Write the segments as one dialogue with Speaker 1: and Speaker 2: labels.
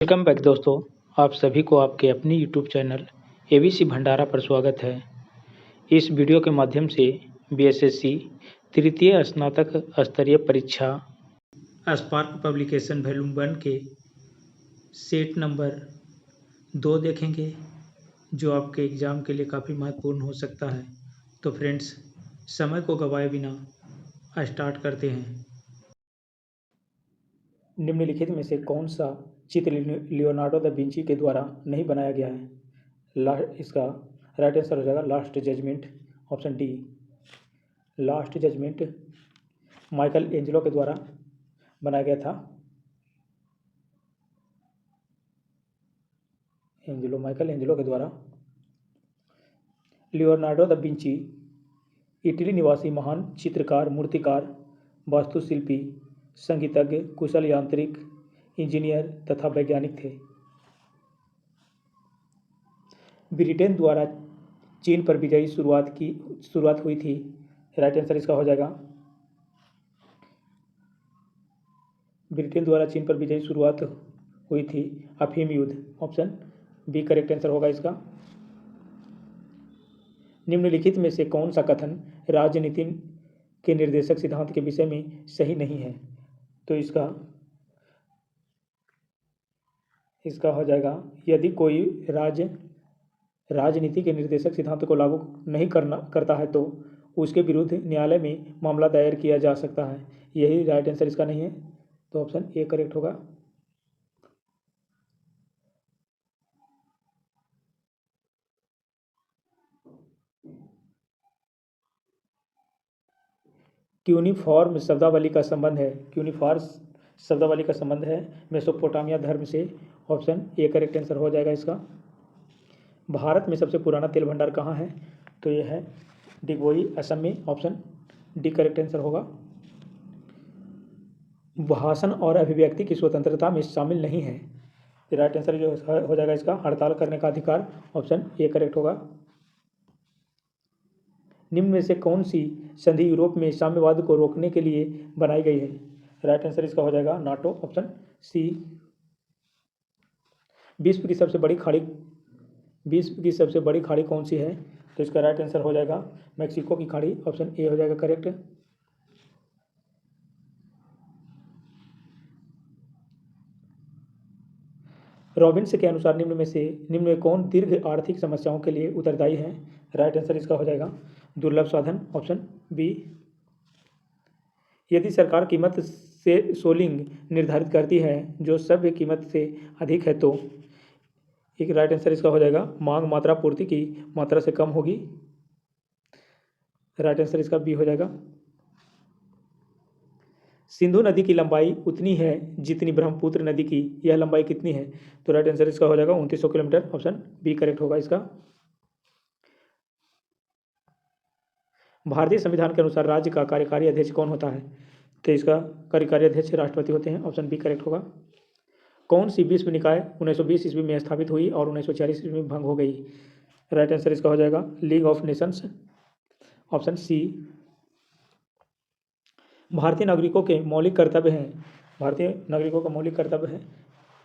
Speaker 1: Welcome back दोस्तों। आप सभी को आपके अपनी यूट्यूब चैनल एबीसी भंडारा पर स्वागत है। इस वीडियो के माध्यम से बीएसएससी तृतीय स्नातक स्तरीय परीक्षा स्पार्क पब्लिकेशन वॉल्यूम 1 के सेट नंबर 2 देखेंगे, जो आपके एग्ज़ाम के लिए काफ़ी महत्वपूर्ण हो सकता है। तो फ्रेंड्स, समय को गवाए बिना स्टार्ट करते हैं। निम्नलिखित में से कौन सा चित्र लियोनार्डो दा विंची के द्वारा नहीं बनाया गया है? इसका राइट आंसर हो जाएगा last judgement, option D. Last judgement Michelangelo के द्वारा बनाया गया था। माइकल एंजेलो के द्वारा। लियोनार्डो दा विंची इटली निवासी महान चित्रकार, मूर्तिकार, वास्तुशिल्पी, संगीतज्ञ, कुशल यांत्रिक इंजीनियर तथा वैज्ञानिक थे। ब्रिटेन द्वारा चीन पर विजयी शुरुआत हुई थी। राइट आंसर इसका हो जाएगा ब्रिटेन द्वारा चीन पर विजयी शुरुआत हुई थी अफीम युद्ध, ऑप्शन बी करेक्ट आंसर होगा इसका। निम्नलिखित में से कौन सा कथन राजनीति के निर्देशक सिद्धांत के विषय में सही नहीं है? तो इसका हो जाएगा यदि कोई राजनीति के निर्देशक सिद्धांत को लागू नहीं करता है तो उसके विरुद्ध न्यायालय में मामला दायर किया जा सकता है। यही राइट आंसर इसका नहीं है, तो ऑप्शन ए करेक्ट होगा। क्यूनिफॉर्म शब्दावली का संबंध है मेसोपोटामिया धर्म से, ऑप्शन ए करेक्ट आंसर हो जाएगा इसका। भारत में सबसे पुराना तेल भंडार कहाँ है? तो यह है डिगबोई, असम में, ऑप्शन डी करेक्ट आंसर होगा। भाषण और अभिव्यक्ति की स्वतंत्रता में शामिल नहीं है। राइट आंसर जो हो जाएगा इसका हड़ताल करने का अधिकार, ऑप्शन ए करेक्ट होगा। निम्न में से कौन सी संधि यूरोप में साम्यवाद को रोकने के लिए बनाई गई है? राइट आंसर इसका हो जाएगा नाटो, ऑप्शन सी। विश्व की सबसे बड़ी खाड़ी कौन सी है? तो इसका राइट आंसर हो जाएगा मैक्सिको की खाड़ी, ऑप्शन ए हो जाएगा करेक्ट। रॉबिन्स के अनुसार निम्न में कौन दीर्घ आर्थिक समस्याओं के लिए उत्तरदायी है? राइट आंसर इसका हो जाएगा दुर्लभ साधन, ऑप्शन बी। यदि सरकार कीमत से सोलिंग निर्धारित करती है जो सभ्य कीमत से अधिक है तो एक राइट आंसर इसका हो जाएगा मांग मात्रा पूर्ति की मात्रा से कम होगी। राइट आंसर इसका बी हो जाएगा। सिंधु नदी की लंबाई उतनी है जितनी ब्रह्मपुत्र नदी की, यह लंबाई कितनी है? तो राइट आंसर इसका हो जाएगा 2900 किलोमीटर, ऑप्शन बी करेक्ट होगा इसका। भारतीय संविधान के अनुसार राज्य का कार्यकारी अध्यक्ष कौन होता है? तो इसका कार्यकारी अध्यक्ष राष्ट्रपति होते हैं, ऑप्शन बी करेक्ट होगा। कौन सी विश्व निकाय 1920 ईस्वी में स्थापित हुई और 1946 ईस्वी में भंग हो गई? राइट आंसर इसका हो जाएगा League of Nations, option C. भारतीय नागरिकों का मौलिक कर्तव्य है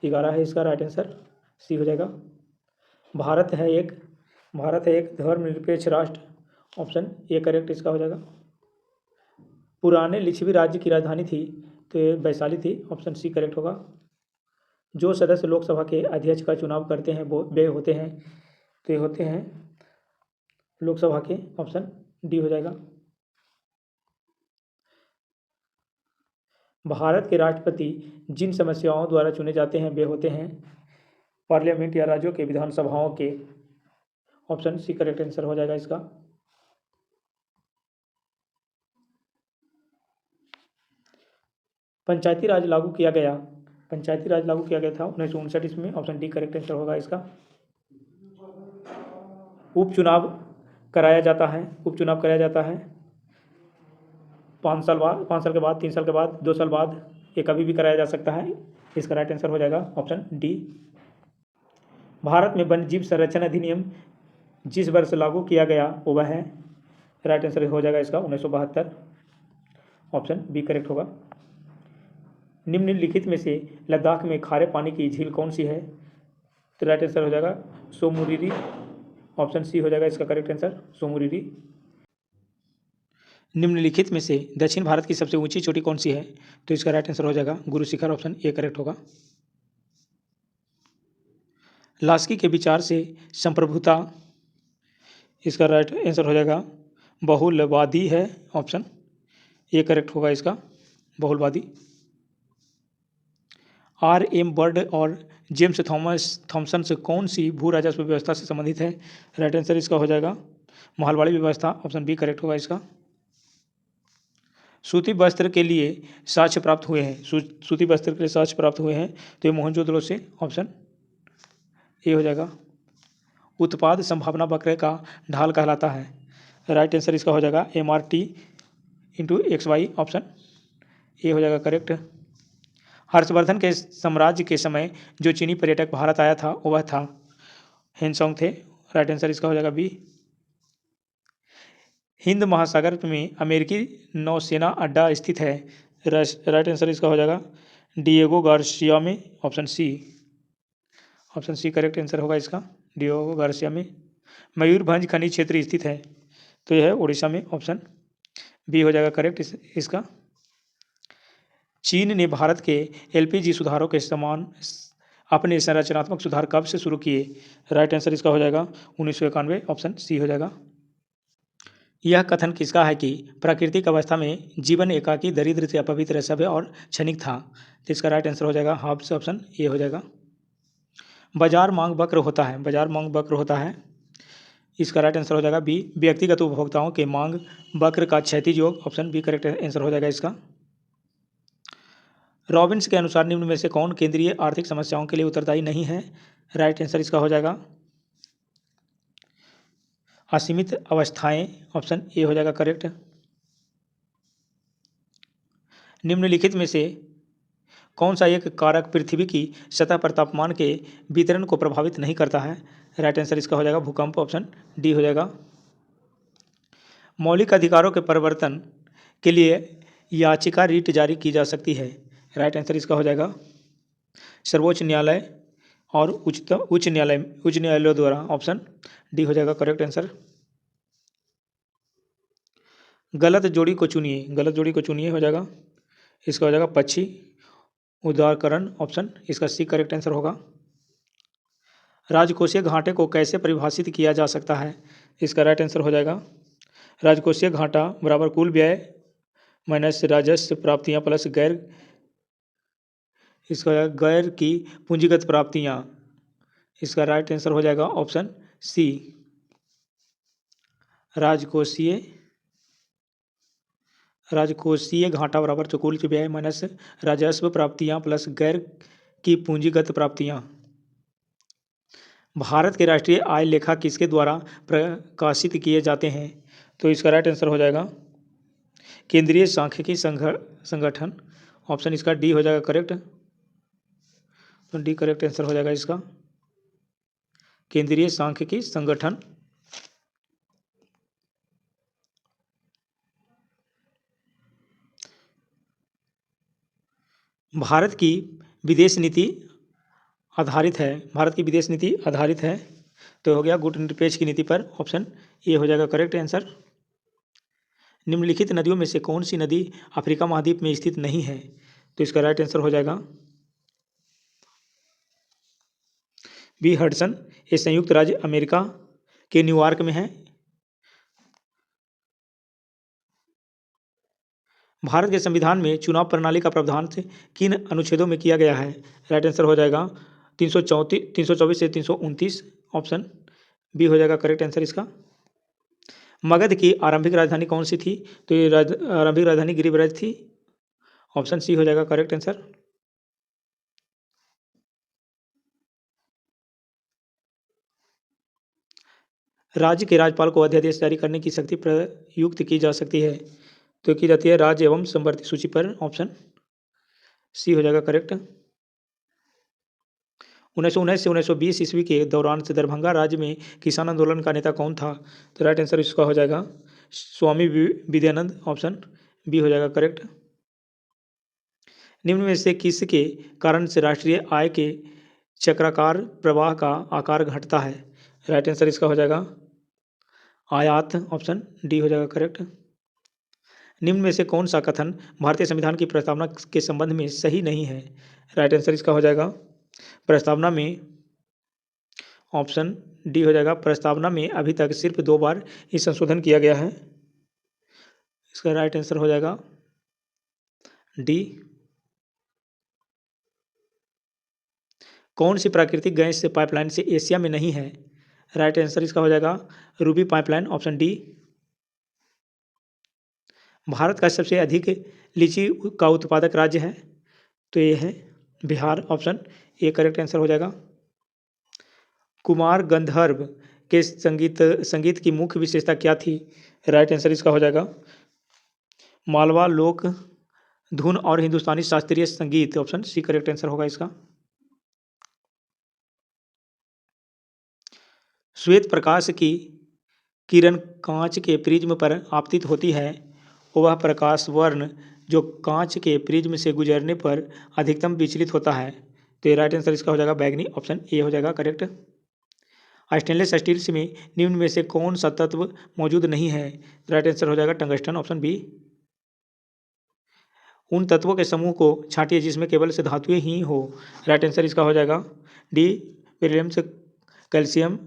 Speaker 1: 11 है इसका राइट आंसर सी हो जाएगा। भारत है एक धर्मनिरपेक्ष राष्ट्र, ऑप्शन ए करेक्ट इसका हो जाएगा। पुराने लिच्छवी राज्य की राजधानी थी तो ये वैशाली थी, ऑप्शन सी करेक्ट होगा। जो सदस्य लोकसभा के अध्यक्ष का चुनाव करते हैं वो वे होते हैं, तो ये होते हैं लोकसभा के, ऑप्शन डी हो जाएगा। भारत के राष्ट्रपति जिन समस्याओं द्वारा चुने जाते हैं वे होते हैं पार्लियामेंट या राज्यों के विधानसभाओं के, ऑप्शन सी करेक्ट आंसर हो जाएगा इसका। पंचायती राज लागू किया गया था 1959 ईस्वी में, ऑप्शन डी करेक्ट आंसर होगा इसका। उपचुनाव कराया जाता है 5 साल के बाद, 3 साल के बाद, 2 साल बाद, ये कभी भी कराया जा सकता है। इसका राइट आंसर हो जाएगा ऑप्शन डी। भारत में वन्यजीव संरक्षण अधिनियम जिस वर्ष लागू किया गया वो वह है? राइट आंसर हो जाएगा इसका 1972, ऑप्शन बी करेक्ट होगा। निम्नलिखित में से लद्दाख में खारे पानी की झील कौन सी है? तो राइट आंसर हो जाएगा सोमुरिरी। ऑप्शन सी हो जाएगा इसका करेक्ट आंसर, सोमुरिरी। निम्नलिखित में से दक्षिण भारत की सबसे ऊंची चोटी कौन सी है? तो इसका राइट आंसर हो जाएगा Guru Shikhar. Option A correct होगा। लास्की के विचार से संप्रभुता, इसका राइट आंसर हो जाएगा बहुलवादी है। ऑप्शन ए करेक्ट होगा इसका, बहुलवादी। आर एम बर्ड और जेम्स थॉमसन से कौन सी भू राजस्व व्यवस्था से संबंधित है? राइट आंसर इसका हो जाएगा महलवाड़ी व्यवस्था। ऑप्शन बी करेक्ट होगा इसका। सूती वस्त्र के लिए साक्ष्य प्राप्त हुए हैं, सूती वस्त्र के लिए साक्ष्य प्राप्त हुए हैं तो ये मोहनजोदड़ो से। ऑप्शन ए हो जाएगा। उत्पाद संभावना वक्र का ढाल कहलाता है। राइट आंसर इसका हो जाएगा MRT into XY। Option A हो जाएगा करेक्ट। हर्षवर्धन के साम्राज्य के समय जो चीनी पर्यटक भारत आया था वह था हेनसोंग थे। राइट आंसर इसका हो जाएगा बी। हिंद महासागर में अमेरिकी नौसेना अड्डा स्थित है। राइट आंसर इसका हो जाएगा डिएगो गार्सिया में। Option C, option C correct answer होगा इसका, डिएगो गार्सिया में। मयूरभंज खनिज क्षेत्र स्थित है तो यह है उड़ीसा में। ऑप्शन बी हो जाएगा करेक्ट इसका। चीन ने भारत के LPG सुधारों के समान अपने संरचनात्मक सुधार कब से शुरू किए? राइट आंसर इसका हो जाएगा 1991। ऑप्शन सी हो जाएगा। यह कथन किसका है कि प्राकृतिक अवस्था में जीवन एकाकी, दरिद्र से अपवित्र, सभ्य और क्षणिक था? तो इसका राइट आंसर हो जाएगा हॉब्स। ऑप्शन ए हो जाएगा। बाजार मांग वक्र होता है, बाजार मांग वक्र होता है, इसका राइट आंसर हो जाएगा बी। व्यक्तिगत उपभोक्ताओं के मांग वक्र का क्षैतिज योग। ऑप्शन बी करेक्ट आंसर हो जाएगा इसका। रॉबिन्स के अनुसार निम्न में से कौन केंद्रीय आर्थिक समस्याओं के लिए उत्तरदायी नहीं है? राइट आंसर इसका हो जाएगा असीमित अवस्थाएं। ऑप्शन ए हो जाएगा करेक्ट। निम्नलिखित में से कौन सा एक कारक पृथ्वी की सतह पर तापमान के वितरण को प्रभावित नहीं करता है? राइट आंसर इसका हो जाएगा भूकंप। ऑप्शन डी हो जाएगा। मौलिक अधिकारों के परिवर्तन के लिए याचिका रीट जारी की जा सकती है। राइट आंसर इसका हो जाएगा सर्वोच्च न्यायालय और उच्च न्यायालयों द्वारा। ऑप्शन डी हो जाएगा करेक्ट आंसर। गलत जोड़ी को चुनिए, गलत जोड़ी को चुनिए हो जाएगा, इसका हो जाएगा पक्षी उदारकरण। ऑप्शन इसका सी करेक्ट आंसर होगा। राजकोषीय घाटे को कैसे परिभाषित किया जा सकता है? इसका राइट आंसर हो जाएगा राजकोषीय घाटा बराबर कुल व्यय माइनस राजस्व प्राप्तियां प्लस गैर की पूंजीगत प्राप्तियां। इसका राइट आंसर हो जाएगा ऑप्शन सी राजकोषीय घाटा बराबर जो कुल व्यय माइनस राजस्व प्राप्तियां प्लस गैर की पूंजीगत प्राप्तियां। भारत के राष्ट्रीय आय लेखा किसके द्वारा प्रकाशित किए जाते हैं? तो इसका राइट आंसर हो जाएगा केंद्रीय सांख्यिकी संगठन। ऑप्शन इसका डी हो जाएगा करेक्ट, तो डी करेक्ट आंसर हो जाएगा इसका केंद्रीय सांख्यिकी संगठन। भारत की विदेश नीति आधारित है, भारत की विदेश नीति आधारित है तो हो गया गुटनिरपेक्ष की नीति पर। ऑप्शन ए हो जाएगा करेक्ट आंसर। निम्नलिखित नदियों में से कौन सी नदी अफ्रीका महाद्वीप में स्थित नहीं है? तो इसका राइट आंसर हो जाएगा बी हडसन। ये संयुक्त राज्य अमेरिका के न्यूयॉर्क में है। भारत के संविधान में चुनाव प्रणाली का प्रावधान किन अनुच्छेदों में किया गया है? राइट आंसर हो जाएगा 324 से 329। ऑप्शन बी हो जाएगा करेक्ट आंसर इसका। मगध की आरंभिक राजधानी कौन सी थी? तो ये आरंभिक राजधानी गिरिब्रज थी। ऑप्शन सी हो जाएगा करेक्ट आंसर। राज्य के राज्यपाल को अध्यादेश जारी करने की शक्ति प्रयुक्त की जा सकती है तो की जाती है राज्य एवं संवर्ती सूची पर। ऑप्शन सी हो जाएगा करेक्ट। 1919 से 1920 ईस्वी के दौरान से दरभंगा राज्य में किसान आंदोलन का नेता कौन था? तो राइट आंसर इसका हो जाएगा स्वामी विवेकानंद। ऑप्शन बी हो जाएगा करेक्ट। निम्न में से किसके कारण से राष्ट्रीय आय के चक्राकार प्रवाह का आकार घटता है? राइट आंसर इसका हो जाएगा आयात, ऑप्शन डी हो जाएगा करेक्ट। निम्न में से कौन सा कथन भारतीय संविधान की प्रस्तावना के संबंध में सही नहीं है? राइट आंसर इसका हो जाएगा प्रस्तावना में, ऑप्शन डी हो जाएगा प्रस्तावना में अभी तक सिर्फ 2 बार ही संशोधन किया गया है। इसका राइट आंसर हो जाएगा डी। कौन सी प्राकृतिक गैस से पाइपलाइन से एशिया में नहीं है? राइट आंसर इसका हो जाएगा Ruby pipeline, option D. Bharat का सबसे अधिक लीची का उत्पादक राज्य है? तो ये है Bihar, option A correct answer हो जाएगा। कुमार गंधर्व के संगीत की मुख्य विशेषता क्या थी? राइट आंसर इसका हो जाएगा मालवा लोक धुन और हिंदुस्तानी शास्त्रीय संगीत, ऑप्शन सी करेक्ट आंसर होगा इसका। श्वेत प्रकाश की किरण कांच के प्रिज्म पर आपतित होती है, वह प्रकाश वर्ण जो कांच के प्रिज्म से गुजरने पर अधिकतम विचलित होता है। तो ये राइट आंसर इसका हो जाएगा बैगनी, ऑप्शन ए हो जाएगा करेक्ट। स्टेनलेस स्टील्स में निम्न में से कौन सा तत्व मौजूद नहीं है? राइट आंसर हो जाएगा टंगस्टन, ऑप्शन बी। उन तत्वों के समूह को छांटिए जिसमें केवल से धातुएं ही हो। राइट आंसर इसका हो जाएगा डी बेरिलियम, कैल्शियम,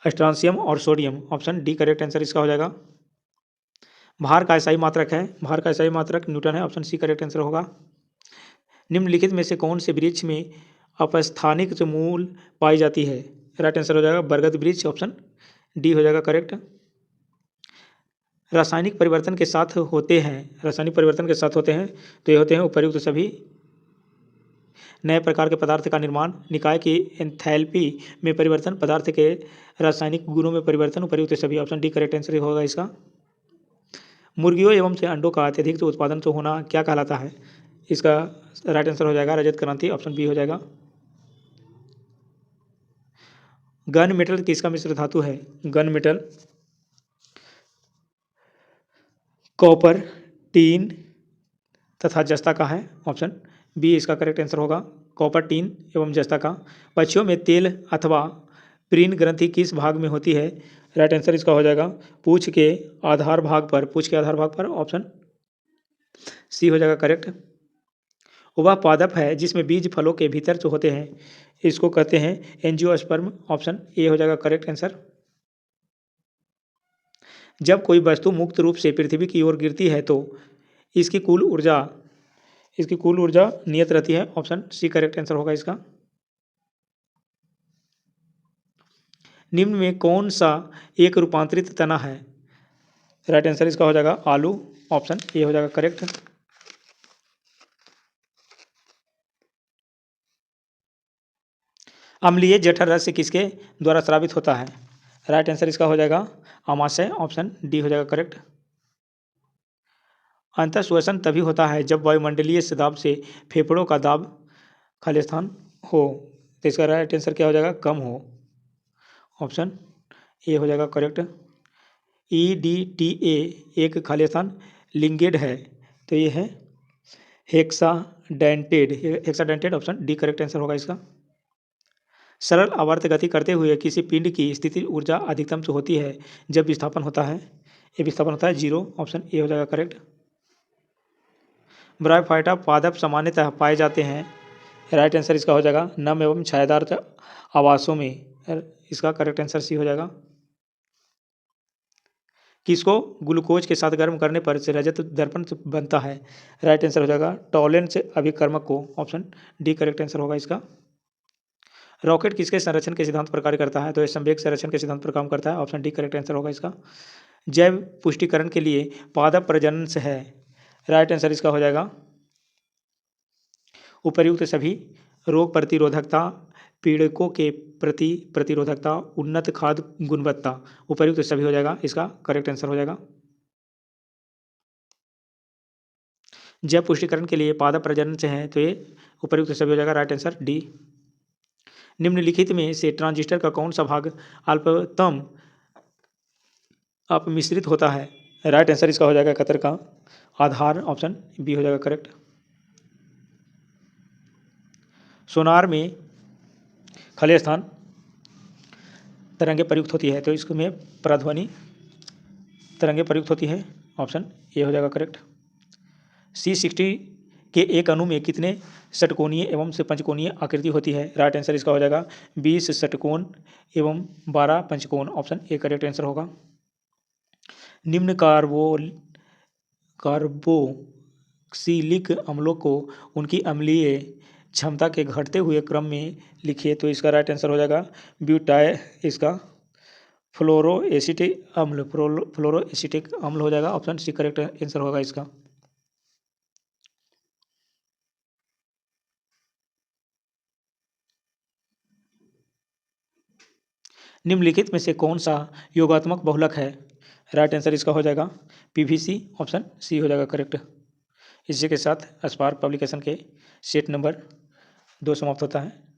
Speaker 1: स्ट्रांसियम और sodium, option D correct answer इसका हो जाएगा। भार का SI मात्रक है, भार का SI मात्रक न्यूटन है, ऑप्शन सी करेक्ट आंसर होगा। निम्नलिखित में से कौन से वृक्ष में अपस्थानिक मूल पाई जाती है? राइट आंसर हो जाएगा बरगद वृक्ष, ऑप्शन डी हो जाएगा करेक्ट। रासायनिक परिवर्तन के साथ होते हैं, रासायनिक परिवर्तन के साथ होते हैं तो ये होते हैं उपर्युक्त सभी। नए प्रकार के पदार्थ का निर्माण, निकाय की एंथैल्पी में परिवर्तन, पदार्थ के रासायनिक गुणों में परिवर्तन, उपर्युक्त सभी, ऑप्शन डी करेक्ट आंसर होगा इसका। मुर्गियों एवं से अंडों का अत्यधिक जो उत्पादन तो होना क्या कहलाता है? इसका राइट आंसर हो जाएगा रजत क्रांति, ऑप्शन बी हो जाएगा। गन मेटल किसका मिश्र धातु है? गन मेटल कॉपर, टीन तथा जस्ता का है, ऑप्शन बी इसका करेक्ट आंसर होगा कॉपर, टीन एवं जस्ता का। पक्षियों में तेल अथवा प्रीन ग्रंथि किस भाग में होती है? राइट आंसर इसका हो जाएगा पूंछ के आधार भाग पर, पूंछ के आधार भाग पर, ऑप्शन सी हो जाएगा करेक्ट। वह पादप है जिसमें बीज फलों के भीतर जो होते हैं इसको कहते हैं एंजियोस्पर्म, ऑप्शन ए हो जाएगा करेक्ट आंसर। जब कोई वस्तु मुक्त रूप से पृथ्वी की ओर गिरती है तो इसकी कुल ऊर्जा नियत रहती है, ऑप्शन सी करेक्ट आंसर होगा इसका। निम्न में कौन सा एक रूपांतरित तना है? राइट आंसर इसका हो जाएगा आलू, ऑप्शन ए हो जाएगा करेक्ट। अम्लीय जठर रस किसके द्वारा स्रावित होता है? राइट आंसर इसका हो जाएगा आमाशय, ऑप्शन डी हो जाएगा करेक्ट। अंतःश्वसन तभी होता है जब वायुमंडलीय दाब से फेफड़ों का दाब खाली स्थान हो, तो इसका राइट आंसर क्या हो जाएगा कम हो, ऑप्शन ए हो जाएगा करेक्ट। EDTA एक खाली स्थान लिंगेड है, तो ये है hexadentate, option D correct answer होगा इसका। सरल आवर्त गति करते हुए किसी पिंड की स्थिति ऊर्जा अधिकतम से होती है जब विस्थापन होता है, ये विस्थापन होता है 0, ऑप्शन ए हो जाएगा करेक्ट। ब्रायोफाइटा पादप सामान्यतः पाए जाते हैं, राइट आंसर इसका हो जाएगा नम एवं छायादार आवासों में, इसका करेक्ट आंसर सी हो जाएगा। किसको ग्लूकोज के साथ गर्म करने पर से रजत दर्पण बनता है? राइट आंसर हो जाएगा टॉलेंस अभिकर्मक को, ऑप्शन डी करेक्ट आंसर होगा इसका। रॉकेट किसके संरक्षण के सिद्धांत पर कार्य करता है? तो ये संवेग संरक्षण के सिद्धांत पर काम करता है, ऑप्शन डी करेक्ट आंसर होगा इसका। जैव पुष्टिकरण के लिए पादप प्रजनन से है, राइट आंसर इसका हो जाएगा उपर्युक्त सभी। रोग प्रतिरोधकता, पीड़कों के प्रति प्रतिरोधकता, उन्नत खाद्य गुणवत्ता, उपर्युक्त सभी हो जाएगा, इसका करेक्ट आंसर हो जाएगा। जैव पुष्टिकरण के लिए पादप प्रजनन से है, तो ये उपर्युक्त सभी हो जाएगा, राइट आंसर डी। निम्नलिखित में से ट्रांजिस्टर का कौन सा भाग अल्पतम अपमिश्रित होता है? राइट आंसर इसका हो जाएगा कतर का आधार ऑप्शन बी हो जाएगा करेक्ट। सोनार में खले स्थान तरंगे प्रयुक्त होती है तो इसमें प्रध्वनि तरंगे प्रयुक्त होती है, ऑप्शन ए हो जाएगा करेक्ट। C60 के एक अणु में कितने षटकोणीय एवं से पंचकोणीय आकृति होती है? राइट आंसर इसका हो जाएगा 20 षटकोण एवं 12 पंचकोण, ऑप्शन ए करेक्ट आंसर होगा। निम्न कार्बोक्सिलिक अम्लों को उनकी अम्लीय क्षमता के घटते हुए क्रम में लिखिए तो इसका राइट आंसर हो जाएगा इसका फ्लोरोएसिटिक अम्ल हो जाएगा, ऑप्शन सी करेक्ट आंसर होगा इसका। निम्नलिखित में से कौन सा योगात्मक बहुलक है? राइट आंसर इसका हो जाएगा PVC, ऑप्शन सी हो जाएगा करेक्ट। इसी के साथ स्पार्क पब्लिकेशन के सेट नंबर 2 समाप्त होता है।